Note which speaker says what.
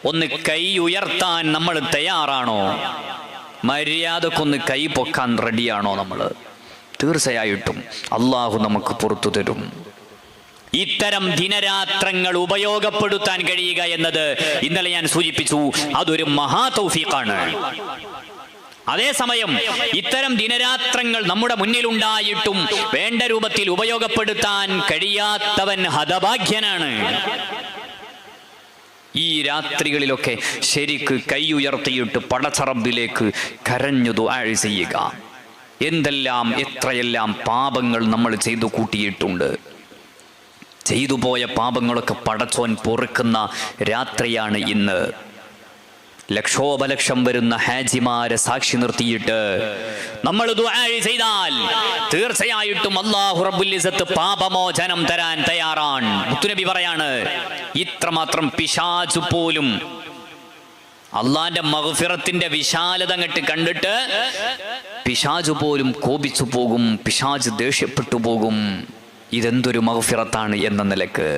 Speaker 1: ഒന്ന് കൈ ഉയർത്താൻ നമ്മൾ തയ്യാറാണോ? മര്യാദക്കൊന്ന് കൈ പൊക്കാൻ റെഡിയാണോ നമ്മൾ? തീർച്ചയായിട്ടും അള്ളാഹു നമുക്ക് പുറത്തു തരും. ഇത്തരം ദിനരാത്രങ്ങൾ ഉപയോഗപ്പെടുത്താൻ കഴിയുക എന്നത് ഇന്നലെ ഞാൻ സൂചിപ്പിച്ചു, അതൊരു മഹാ തൗഫീഖാണ്. അതേസമയം ഇത്തരം ദിനരാത്രങ്ങൾ നമ്മുടെ മുന്നിലുണ്ടായിട്ടും വേണ്ട രൂപത്തിൽ ഉപയോഗപ്പെടുത്താൻ കഴിയാത്തവൻ ഹതഭാഗ്യനാണ്. ഈ രാത്രികളിലൊക്കെ ശരിക്ക് കൈ ഉയർത്തിയിട്ട് പടച്ചറബിലേക്ക് കരഞ്ഞു ദുആ ചെയ്യുക. എന്തെല്ലാം എത്രയെല്ലാം പാപങ്ങൾ നമ്മൾ ചെയ്തു കൂട്ടിയിട്ടുണ്ട്. ചെയ്തു പോയ പാപങ്ങളൊക്കെ പടച്ചോൻ പൊറുക്കുന്ന രാത്രിയാണ് ഇന്ന്. ലക്ഷോപലക്ഷം വരുന്ന ഹാജിമാരെ സാക്ഷി നിർത്തിയിട്ട് നമ്മൾ ദുആ ചെയ്താൽ തീർച്ചയായിട്ടും അല്ലാഹു റബ്ബുൽ ഇസ്സത്ത് പാപമോചനം തരാൻ തയ്യാറാണ്. മുത്തുനബി പറയാണ്, ഇത്രമാത്രം പിശാച് പോലും അള്ളാന്റെ മഗ്ഫിറത്തിന്റെ വിശാലത അങ്ങട്ട് കണ്ടിട്ട് പിശാച് പോലും കോപിച്ചു പോകും, പിശാച് ദേഷ്യപ്പെട്ടു പോകും. ഇതെന്തൊരു മഗ്ഫിറത്താണ് എന്ന നിലക്ക്.